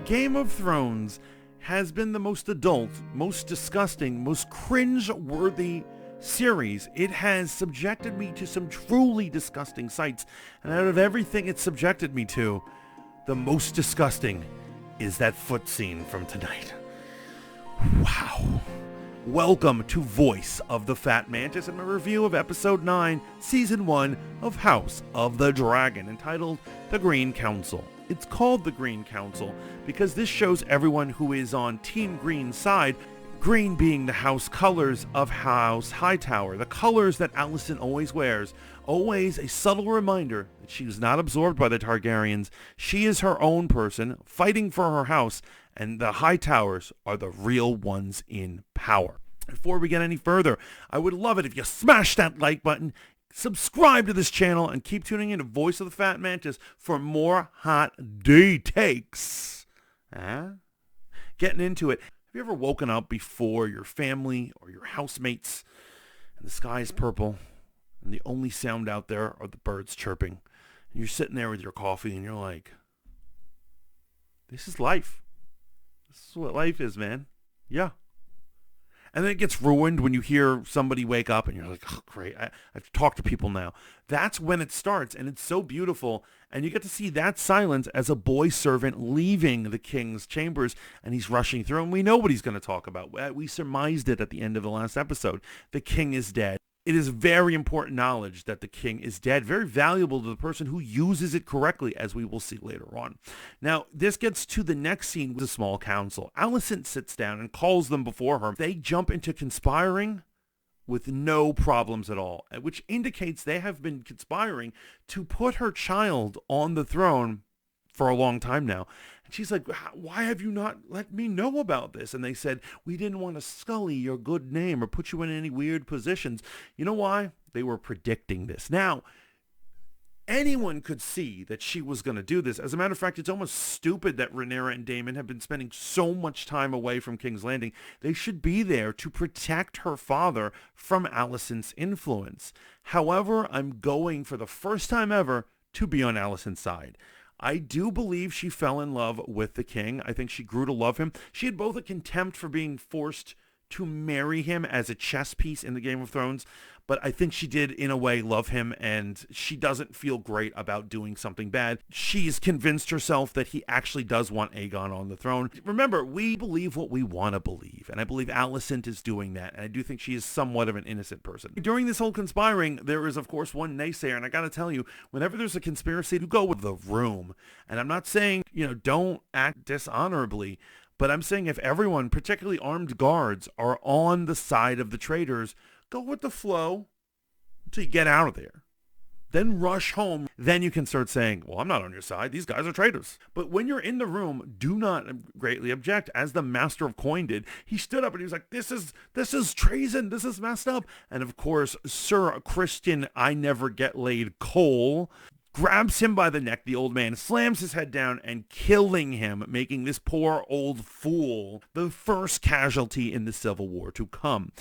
Game of Thrones has been the most adult, most disgusting, most cringe-worthy series. It has subjected me to some truly disgusting sights, and out of everything it's subjected me to, the most disgusting is that foot scene from tonight. Wow. Welcome to Voice of the Fat Mantis and my review of Episode 9, Season 1 of House of the Dragon, entitled The Green Council. It's called The Green Council because this shows everyone who is on Team Green's side, green being the house colors of House Hightower, the colors that Alicent always wears, always a subtle reminder that she is not absorbed by the Targaryens. She is her own person, fighting for her house, and the Hightowers are the real ones in power. Before we get any further, I would love it if you smash that like button, subscribe to this channel, and keep tuning in to Voice of the Fat Mantis for more hot day takes. Getting into it. Have you ever woken up before your family or your housemates and the sky is purple and the only sound out there are the birds chirping? And you're sitting there with your coffee and you're like, this is life. This is what life is, man. Yeah. And then it gets ruined when you hear somebody wake up and you're like, oh, great, I've talked to people now. That's when it starts, and it's so beautiful. And you get to see that silence as a boy servant leaving the king's chambers, and he's rushing through, and we know what he's going to talk about. We surmised it at the end of the last episode. The king is dead. It is very important knowledge that the king is dead, very valuable to the person who uses it correctly, as we will see later on. Now, this gets to the next scene with a small council. Alicent sits down and calls them before her. They jump into conspiring with no problems at all, which indicates they have been conspiring to put her child on the throne for a long time now. And she's like, why have you not let me know about this? And they said, we didn't want to sully your good name or put you in any weird positions. You know why? They were predicting this. Now, anyone could see that she was going to do this. As a matter of fact, it's almost stupid that Rhaenyra and Daemon have been spending so much time away from King's Landing. They should be there to protect her father from Alicent's influence. However, I'm going for the first time ever to be on Alicent's side. I do believe she fell in love with the king. I think she grew to love him. She had both a contempt for being forced to marry him as a chess piece in the Game of Thrones, but I think she did, in a way, love him, and she doesn't feel great about doing something bad. She's convinced herself that he actually does want Aegon on the throne. Remember, we believe what we want to believe, and I believe Alicent is doing that, and I do think she is somewhat of an innocent person. During this whole conspiring, there is, of course, one naysayer, and I gotta tell you, whenever there's a conspiracy, you go with the room. And I'm not saying, don't act dishonorably, but I'm saying if everyone, particularly armed guards, are on the side of the traitors, go with the flow until you get out of there. Then rush home. Then you can start saying, well, I'm not on your side. These guys are traitors. But when you're in the room, do not greatly object. As the Master of Coin did, he stood up and he was like, this is treason. This is messed up. And of course, Sir Christian, I never get laid Cole, grabs him by the neck. The old man slams his head down and killing him, making this poor old fool the first casualty in the Civil War to come.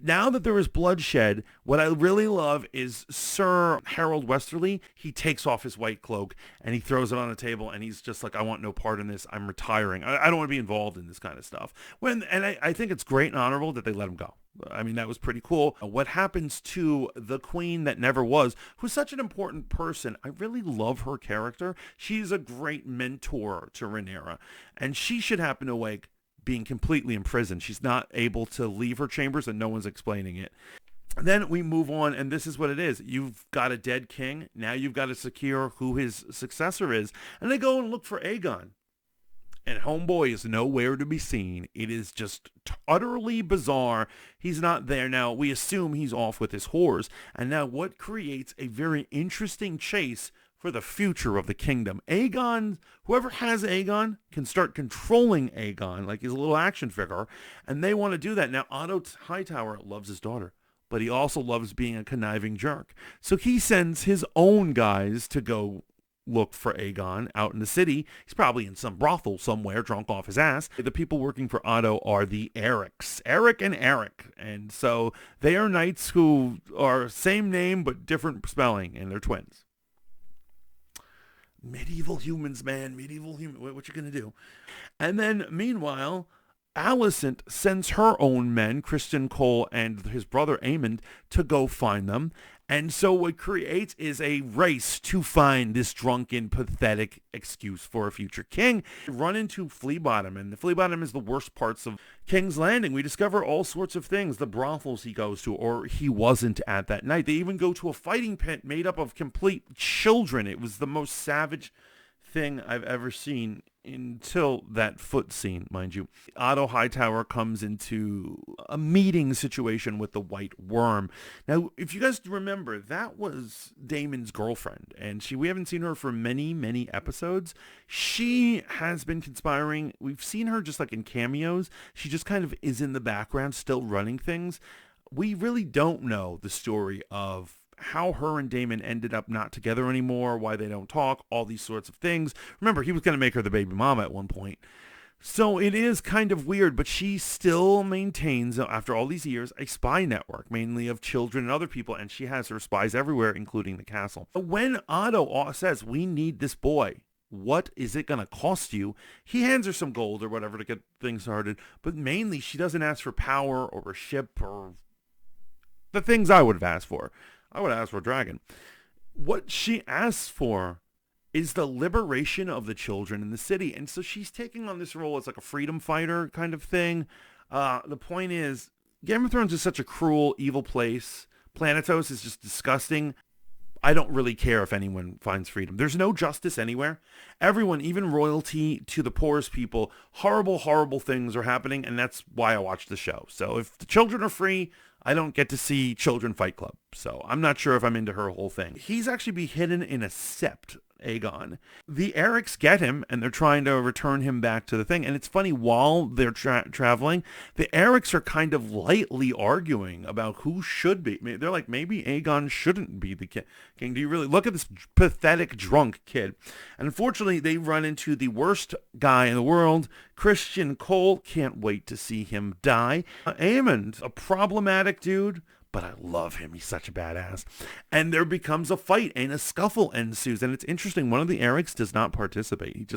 Now that there is bloodshed, what I really love is Sir Harold Westerly. He takes off his white cloak and he throws it on the table and he's just like, I want no part in this. I'm retiring. I don't want to be involved in this kind of stuff. I think it's great and honorable that they let him go. I mean, that was pretty cool. What happens to the queen that never was, who's such an important person? I really love her character. She's a great mentor to Rhaenyra, and she should happen to awake being completely imprisoned. She's not able to leave her chambers, and no one's explaining it. Then we move on, and this is what it is. You've got a dead king. Now you've got to secure who his successor is, and they go and look for Aegon. And homeboy is nowhere to be seen. It is just utterly bizarre. He's not there. Now, we assume he's off with his whores. And now what creates a very interesting chase for the future of the kingdom? Aegon, whoever has Aegon, can start controlling Aegon like he's a little action figure. And they want to do that. Now, Otto Hightower loves his daughter, but he also loves being a conniving jerk. So he sends his own guys to go look for Aegon out in the city. He's probably in some brothel somewhere, drunk off his ass. The people working for Otto are the Erics, Eric and Eric. And so they are knights who are same name but different spelling, and they're twins. Medieval humans, man. Medieval human. What you gonna do? And then, meanwhile, Alicent sends her own men, Christian Cole and his brother Aemond, to go find them. And so what creates is a race to find this drunken, pathetic excuse for a future king. We run into Flea Bottom, and the Flea Bottom is the worst parts of King's Landing. We discover all sorts of things, the brothels he goes to, or he wasn't at that night. They even go to a fighting pit made up of complete children. It was the most savage thing I've ever seen until that foot scene, mind you. Otto Hightower comes into a meeting situation with the White Worm. Now, if you guys remember, that was Daemon's girlfriend, and we haven't seen her for many, many episodes. She has been conspiring. We've seen her just like in cameos. She just kind of is in the background, still running things. We really don't know the story of how her and Daemon ended up not together anymore, why they don't talk, all these sorts of things. Remember, he was going to make her the baby mama at one point. So it is kind of weird, but she still maintains, after all these years, a spy network, mainly of children and other people, and she has her spies everywhere, including the castle. When Otto says, we need this boy, what is it going to cost you? He hands her some gold or whatever to get things started, but mainly she doesn't ask for power or a ship or the things I would have asked for. I would ask for a dragon. What she asks for is the liberation of the children in the city. And so she's taking on this role as like a freedom fighter kind of thing. The point is, Game of Thrones is such a cruel, evil place. Planetos is just disgusting. I don't really care if anyone finds freedom. There's no justice anywhere. Everyone, even royalty to the poorest people, horrible, horrible things are happening. And that's why I watch the show. So if the children are free, I don't get to see Children Fight Club, so I'm not sure if I'm into her whole thing. He's actually be hidden in a sept, Aegon. The Erics get him, and they're trying to return him back to the thing. And it's funny, while they're traveling, the Erics are kind of lightly arguing about who should be. They're like, maybe Aegon shouldn't be the king. Do you really look at this pathetic drunk kid? And unfortunately, they run into the worst guy in the world, Christian Cole. Can't wait to see him die. Aemond, a problematic dude, but I love him. He's such a badass. And there becomes a fight and a scuffle ensues. And it's interesting. One of the Erics does not participate.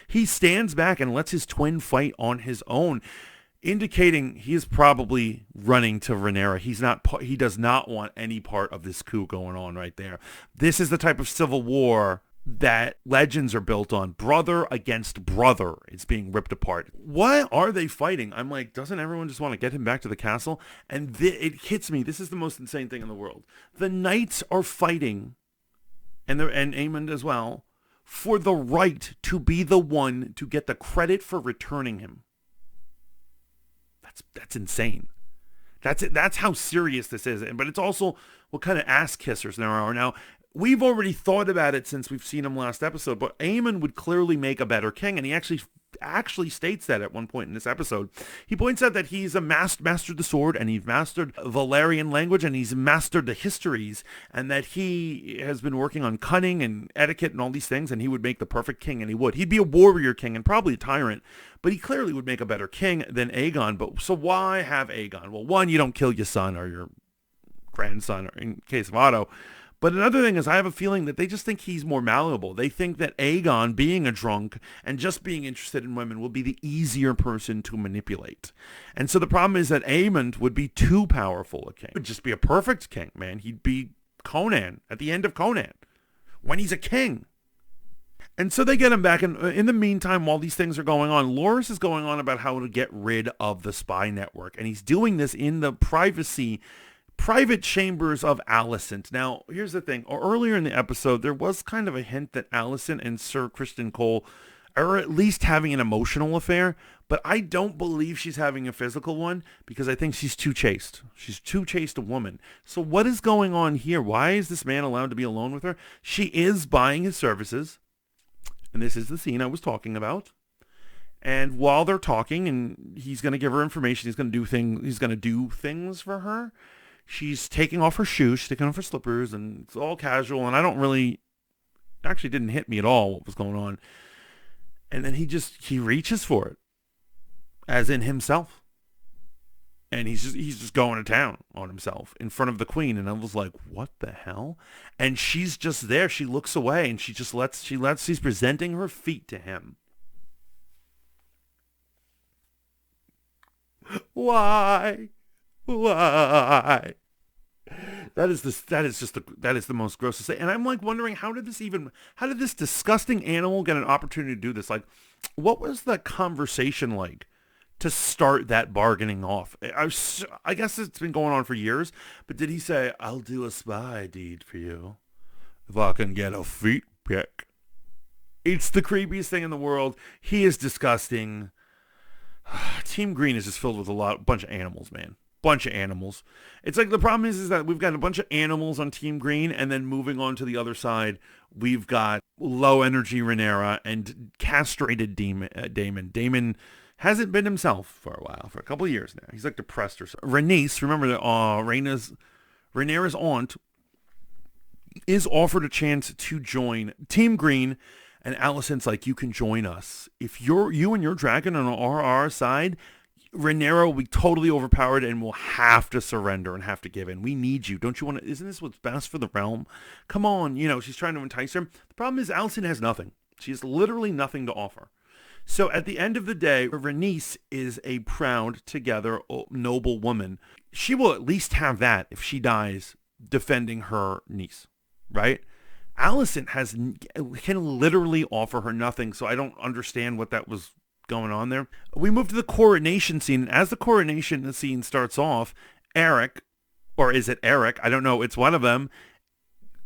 He stands back and lets his twin fight on his own, indicating he is probably running to Rhaenyra. He does not want any part of this coup going on right there. This is the type of civil war that legends are built on. Brother against brother. It's being ripped apart. Why are they fighting? I'm like, doesn't everyone just want to get him back to the castle? And it hits me. This is the most insane thing in the world. The knights are fighting, and Aemond as well, for the right to be the one to get the credit for returning him. That's insane. That's how serious this is. But it's also what kind of ass kissers there are. Now, we've already thought about it since we've seen him last episode, but Aemon would clearly make a better king, and he actually states that at one point in this episode. He points out that he's mastered the sword, and he's mastered Valyrian language, and he's mastered the histories, and that he has been working on cunning and etiquette and all these things, and he would make the perfect king, and he would. He'd be a warrior king and probably a tyrant, but he clearly would make a better king than Aegon. But so why have Aegon? Well, one, you don't kill your son or your grandson, or in case of Otto. But another thing is, I have a feeling that they just think he's more malleable. They think that Aegon, being a drunk and just being interested in women, will be the easier person to manipulate. And so the problem is that Aemond would be too powerful a king. He would just be a perfect king, man. He'd be Conan at the end of Conan when he's a king. And so they get him back. And in the meantime, while these things are going on, Loras is going on about how to get rid of the spy network. And he's doing this in the private chambers of Alicent. Now, here's the thing. Earlier in the episode, there was kind of a hint that Alicent and Sir Christian Cole are at least having an emotional affair, but I don't believe she's having a physical one because I think she's too chaste. She's too chaste a woman. So what is going on here? Why is this man allowed to be alone with her? She is buying his services, and this is the scene I was talking about. And while they're talking, and he's going to give her information, he's going to do things for her. She's taking off her shoes, she's taking off her slippers, and it's all casual, and actually didn't hit me at all what was going on. And then he reaches for it, as in himself. And he's just going to town on himself in front of the queen. And I was like, what the hell? And she's just there. She looks away and she's presenting her feet to him. Why? Why? That is the most gross to say. And I'm like wondering, how did this disgusting animal get an opportunity to do this? Like, what was the conversation like to start that bargaining off? I guess it's been going on for years, but did he say, I'll do a spy deed for you if I can get a feet pick? It's the creepiest thing in the world. He is disgusting. Team Green is just filled with bunch of animals, man. Bunch of animals. It's like the problem is that we've got a bunch of animals on Team Green, and then moving on to the other side, we've got low energy Rhaenyra and castrated Daemon. Daemon hasn't been himself for a while, for a couple of years now. He's like depressed or something. Rhaenys, remember that Rhaenyra's aunt is offered a chance to join Team Green, and Alicent's like, you can join us. If you and your dragon are on our side, Rhaenyra will be totally overpowered and will have to surrender and have to give in. We need you. Don't you want to? Isn't this what's best for the realm? Come on. She's trying to entice her. The problem is Alicent has nothing. She has literally nothing to offer. So at the end of the day, Rhaenys is a proud, together, noble woman. She will at least have that if she dies defending her niece, right? Alicent can literally offer her nothing, so I don't understand what that was going on there. We move to the coronation scene, and as the coronation scene starts off, Eric, or is it Eric? I don't know. It's one of them.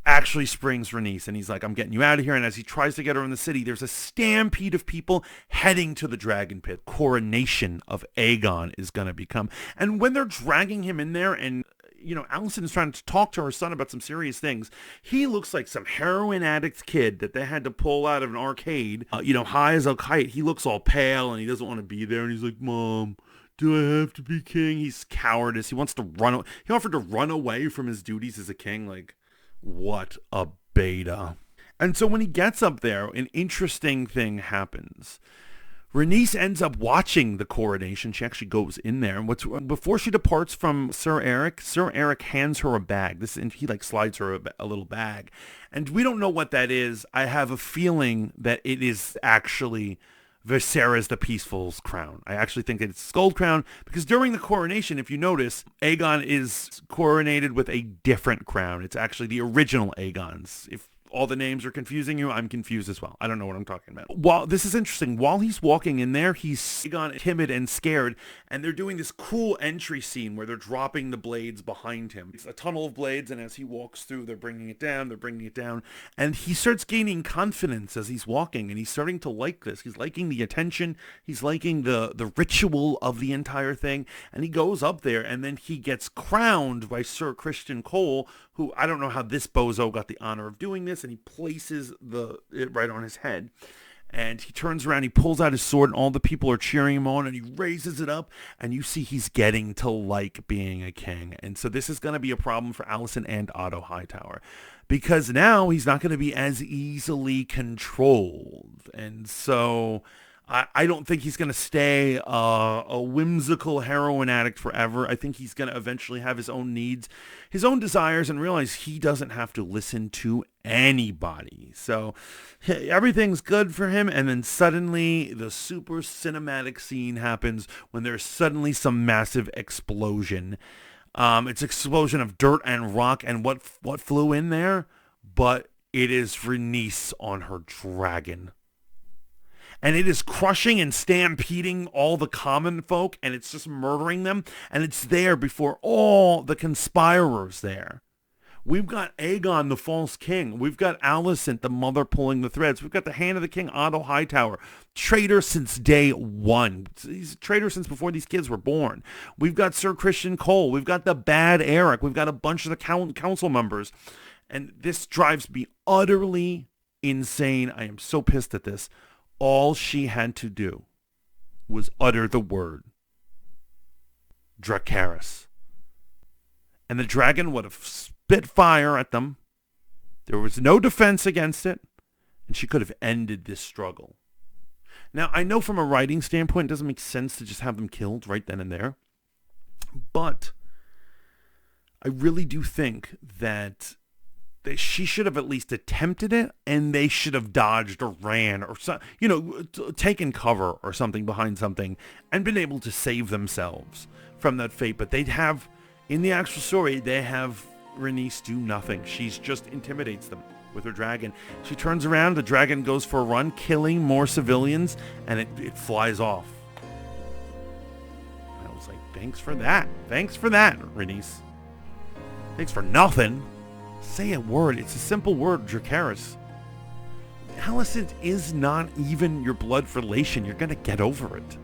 Actually springs Rhaenys, and he's like, I'm getting you out of here. And as he tries to get her in the city, there's a stampede of people heading to the dragon pit. Coronation of Aegon is going to become. And when they're dragging him in there, and Alicent is trying to talk to her son about some serious things, he looks like some heroin addict kid that they had to pull out of an arcade, high as a kite. He looks all pale and he doesn't want to be there. And he's like, Mom, do I have to be king? He's cowardice. He wants to run. He offered to run away from his duties as a king. Like, what a beta. And so when he gets up there, an interesting thing happens. Rhaenys ends up watching the coronation. She actually goes in there. And before she departs from Sir Eric hands her a bag. And he slides her a little bag. And we don't know what that is. I have a feeling that it is actually Viserys the Peaceful's crown. I actually think it's gold crown, because during the coronation, if you notice, Aegon is coronated with a different crown. It's actually the original Aegon's. If all the names are confusing you, I'm confused as well. I don't know what I'm talking about. This is interesting. While he's walking in there, he's Aegon timid and scared, and they're doing this cool entry scene where they're dropping the blades behind him. It's a tunnel of blades, and as he walks through, they're bringing it down, and he starts gaining confidence as he's walking, and he's starting to like this. He's liking the attention. He's liking the ritual of the entire thing, and he goes up there, and then he gets crowned by Sir Criston Cole, who, I don't know how this bozo got the honor of doing this, and he places it right on his head. And he turns around, he pulls out his sword, and all the people are cheering him on, and he raises it up, and you see he's getting to like being a king. And so this is going to be a problem for Alicent and Otto Hightower, because now he's not going to be as easily controlled. And so I don't think he's going to stay a whimsical heroin addict forever. I think he's going to eventually have his own needs, his own desires, and realize he doesn't have to listen to anybody. So everything's good for him. And then suddenly the super cinematic scene happens when there's suddenly some massive explosion. It's an explosion of dirt and rock. And what flew in there? But it is Rhaenys on her dragon. And it is crushing and stampeding all the common folk, and it's just murdering them. And it's there before all the conspirers there. We've got Aegon, the false king. We've got Alicent, the mother pulling the threads. We've got the hand of the king, Otto Hightower, traitor since day one. He's a traitor since before these kids were born. We've got Sir Criston Cole. We've got the bad Eric. We've got a bunch of the council members. And this drives me utterly insane. I am so pissed at this. All she had to do was utter the word Dracarys, and the dragon would have spit fire at them. There was no defense against it, and she could have ended this struggle. Now, I know from a writing standpoint, it doesn't make sense to just have them killed right then and there, But I really do think that she should have at least attempted it, and they should have dodged or ran or taken cover or something behind something and been able to save themselves from that fate. But they'd have, in the actual story, they have Rhaenys do nothing. She's just intimidates them with her dragon. She turns around, the dragon goes for a run, killing more civilians, and it flies off. I was like, thanks for that, Rhaenys. Thanks for nothing. Say a word. It's a simple word, Dracarys. Alicent is not even your blood relation. You're gonna get over it.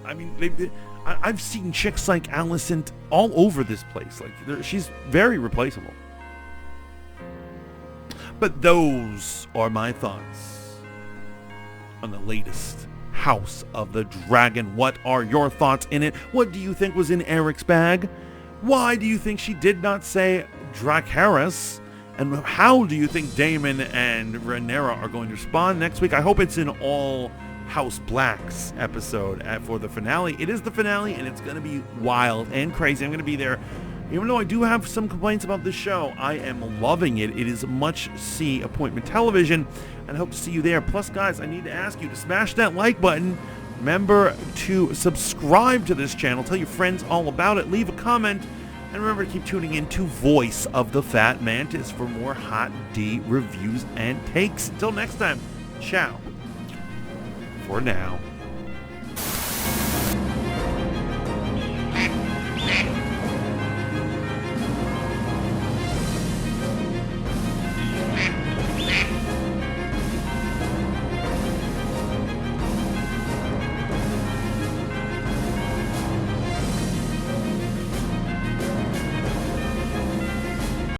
I mean, I've seen chicks like Alicent all over this place. Like, she's very replaceable. But those are my thoughts on the latest House of the Dragon. What are your thoughts in it? What do you think was in Eric's bag? Why do you think she did not say Dracarys? And how do you think Daemon and Rhaenyra are going to respond next week? I hope it's an all House Blacks episode for the finale. It is the finale, and it's going to be wild and crazy. I'm going to be there. Even though I do have some complaints about this show, I am loving it. It is must-see appointment television, and I hope to see you there. Plus, guys, I need to ask you to smash that like button. Remember to subscribe to this channel. Tell your friends all about it. Leave a comment. And remember to keep tuning in to Voice of the Fat Mantis for more Hot D reviews and takes. Until next time, ciao for now.